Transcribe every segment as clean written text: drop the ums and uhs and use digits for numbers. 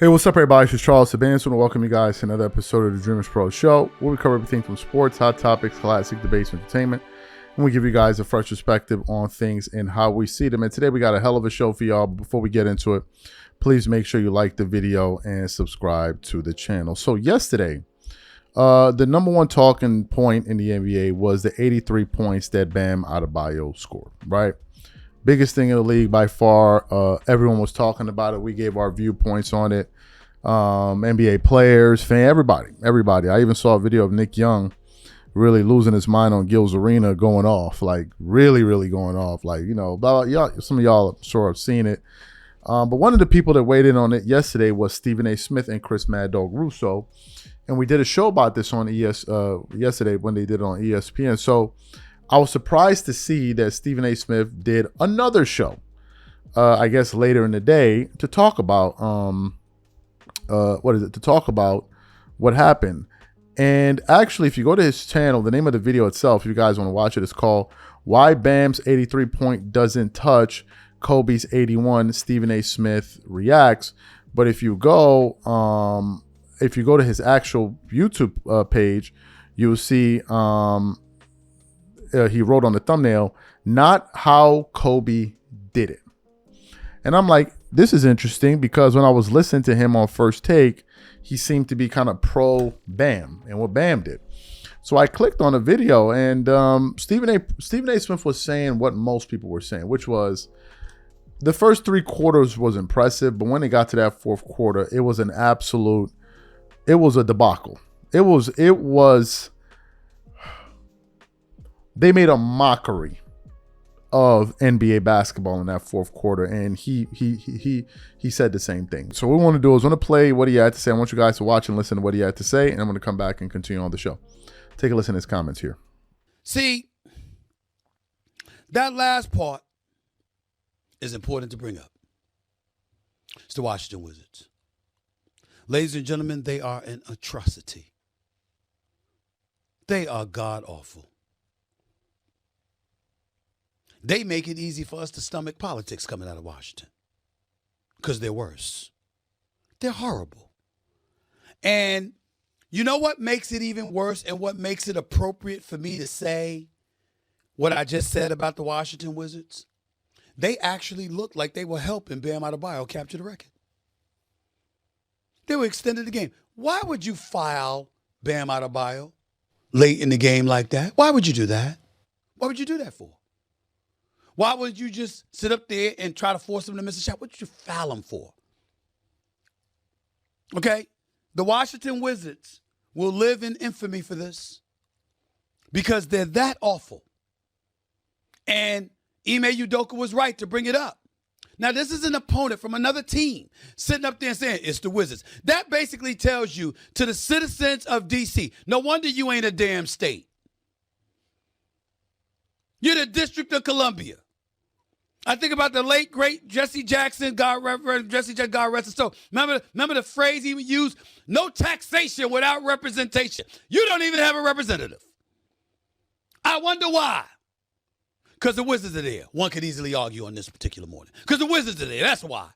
Hey, what's up, everybody? This is Charles Sabanson. I want to welcome you guys to another episode of the Dreamers Pro Show, where we cover everything from sports, hot topics, classic debates, and entertainment. And we give you guys a fresh perspective on things and how we see them. And today we got a hell of a show for y'all. But before we get into it, please make sure you like the video and subscribe to the channel. So yesterday, the number one talking point in the NBA was the 83 points that Bam Adebayo scored, right? Biggest thing in the league by far. Everyone was talking about it. We gave our viewpoints on it. NBA players, everybody. I even saw a video of Nick Young really losing his mind on Gil's Arena, going off, like really going off. Like, you know, some of y'all I'm sure have seen it. But one of the people that weighed in on it yesterday was Stephen A. Smith and Chris Mad Dog Russo. And we did a show about this on yesterday when they did it on ESPN. So I was surprised to see that Stephen A. Smith did another show, I guess later in the day, to talk about to talk about what happened. And actually, if you go to his channel, the name of the video itself, if you guys want to watch it, is called "Why Bam's 83 Point Doesn't Touch Kobe's 81." Stephen A. Smith reacts. But if you go to his actual YouTube page, you'll see he wrote on the thumbnail, "Not how Kobe did it." And I'm like, this is interesting, because when I was listening to him on First Take, he seemed to be kind of pro Bam and what Bam did. So I clicked on the video, and Stephen A. Smith was saying what most people were saying, which was the first three quarters was impressive, but when they got to that fourth quarter, it was a debacle. They made a mockery of NBA basketball in that fourth quarter, and he said the same thing. So what we want to do is play what he had to say. I want you guys to watch and listen to what he had to say, and I'm going to come back and continue on the show. Take a listen to his comments here. See, that last part is important to bring up. It's the Washington Wizards. Ladies and gentlemen, they are an atrocity. They are god-awful. They make it easy for us to stomach politics coming out of Washington, because they're worse. They're horrible. And you know what makes it even worse, and what makes it appropriate for me to say what I just said about the Washington Wizards? They actually looked like they were helping Bam Adebayo capture the record. They were extending the game. Why would you foul Bam Adebayo late in the game like that? Why would you do that? What would you do that for? Why would you just sit up there and try to force him to miss a shot? What did you foul him for? Okay? The Washington Wizards will live in infamy for this, because they're that awful. And Ime Udoka was right to bring it up. Now, this is an opponent from another team sitting up there and saying, it's the Wizards. That basically tells you, to the citizens of D.C., no wonder you ain't a damn state. You're the District of Columbia. I think about the late, great Jesse Jackson, God rest his soul. Remember the phrase he would use? No taxation without representation. You don't even have a representative. I wonder why. Because the Wizards are there. One could easily argue on this particular morning. Because the Wizards are there. That's why.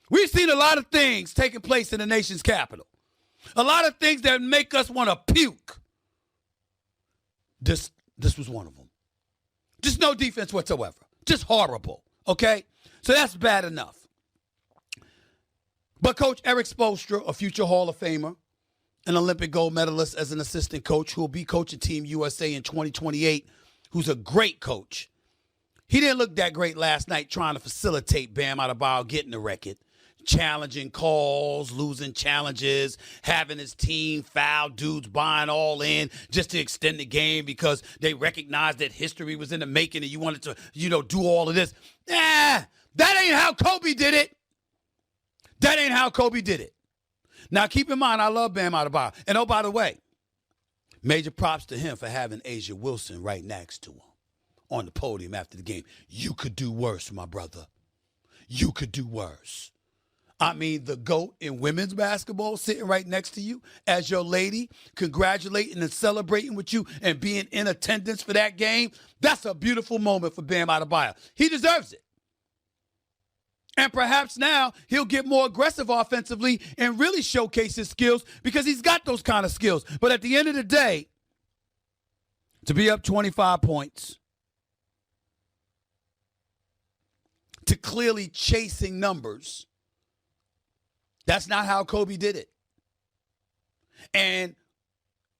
We've seen a lot of things taking place in the nation's capital. A lot of things that make us want to puke. This was one of them. Just no defense whatsoever. Just horrible, okay? So that's bad enough. But Coach Eric Spoelstra, a future Hall of Famer, an Olympic gold medalist as an assistant coach who will be coaching Team USA in 2028, who's a great coach, he didn't look that great last night trying to facilitate Bam Adebayo getting the record, challenging calls, losing challenges, having his team foul dudes buying all in just to extend the game because they recognized that history was in the making and you wanted to, do all of this. That ain't how Kobe did it. That ain't how Kobe did it. Now, keep in mind, I love Bam Adebayo. And oh, by the way, major props to him for having Asia Wilson right next to him on the podium after the game. You could do worse, my brother. You could do worse. I mean, the GOAT in women's basketball sitting right next to you as your lady, congratulating and celebrating with you and being in attendance for that game. That's a beautiful moment for Bam Adebayo. He deserves it. And perhaps now he'll get more aggressive offensively and really showcase his skills because he's got those kind of skills. But at the end of the day, to be up 25 points, to clearly chasing numbers, that's not how Kobe did it. And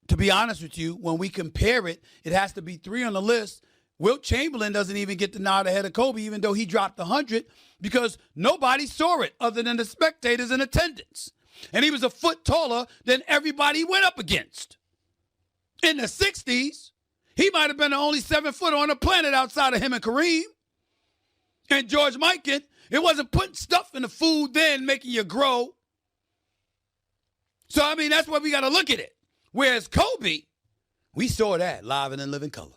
to be honest with you, when we compare it, it has to be 3 on the list. Wilt Chamberlain doesn't even get the nod ahead of Kobe, even though he dropped 100, because nobody saw it other than the spectators in attendance. And he was a foot taller than everybody he went up against. In the 60s, he might have been the only 7-footer on the planet outside of him and Kareem. And George Mikan, it wasn't putting stuff in the food then making you grow. So, I mean, that's why we got to look at it. Whereas Kobe, we saw that live and in living color.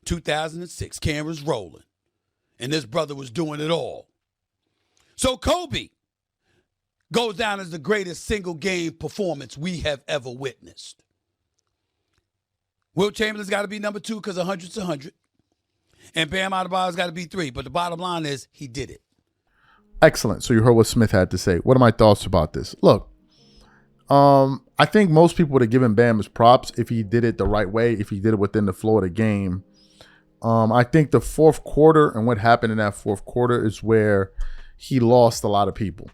2006, cameras rolling. And this brother was doing it all. So Kobe goes down as the greatest single game performance we have ever witnessed. Wilt Chamberlain's got to be number 2 because 100's 100. And Bam Adebayo's got to be 3. But the bottom line is he did it. Excellent. So you heard what Smith had to say. What are my thoughts about this? Look, I think most people would have given Bam his props if he did it the right way, if he did it within the flow of the game. I think the fourth quarter and what happened in that fourth quarter is where he lost a lot of people.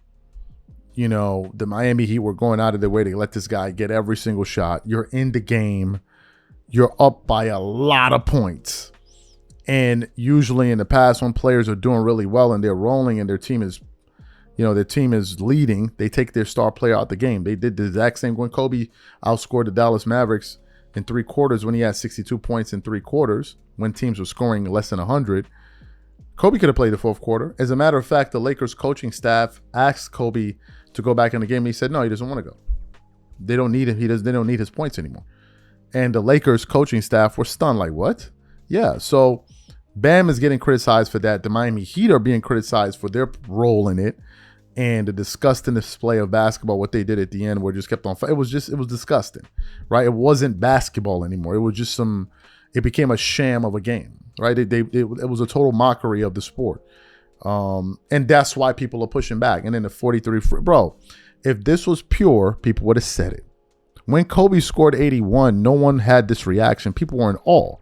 You know, the Miami Heat were going out of their way to let this guy get every single shot. You're in the game. You're up by a lot of points. And usually in the past, when players are doing really well and they're rolling and their team is, you know, their team is leading, they take their star player out the game. They did the exact same when Kobe outscored the Dallas Mavericks in 3 quarters when he had 62 points in 3 quarters, when teams were scoring less than 100. Kobe could have played the fourth quarter. As a matter of fact, the Lakers coaching staff asked Kobe to go back in the game. And he said, no, he doesn't want to go. They don't need him. They don't need his points anymore. And the Lakers coaching staff were stunned, like, what? Yeah, so Bam is getting criticized for that. The Miami Heat are being criticized for their role in it. And the disgusting display of basketball, what they did at the end, where it just kept on. It was disgusting, right? It wasn't basketball anymore. It was just it became a sham of a game, right? It was a total mockery of the sport. And that's why people are pushing back. And then the 43, bro, if this was pure, people would have said it. When Kobe scored 81, no one had this reaction. People were in awe.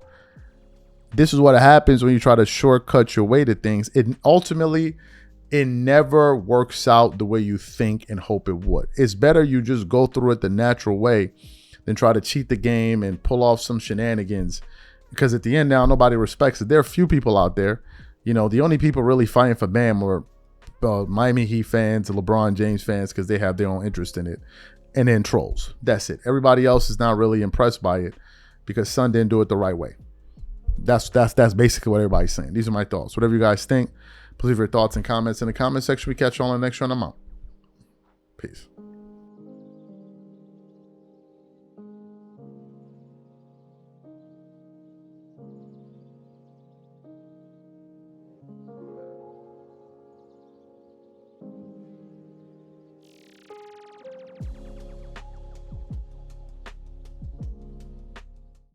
This is what happens when you try to shortcut your way to things. It never works out the way you think and hope it would. It's better you just go through it the natural way than try to cheat the game and pull off some shenanigans. Because at the end now, nobody respects it. There are few people out there. You know, the only people really fighting for Bam were Miami Heat fans, LeBron James fans, because they have their own interest in it. And then trolls. That's it. Everybody else is not really impressed by it because Son didn't do it the right way. That's basically what everybody's saying. These are my thoughts. Whatever you guys think, please leave your thoughts and comments in the comment section. We catch you all on the next show and I'm out. Peace.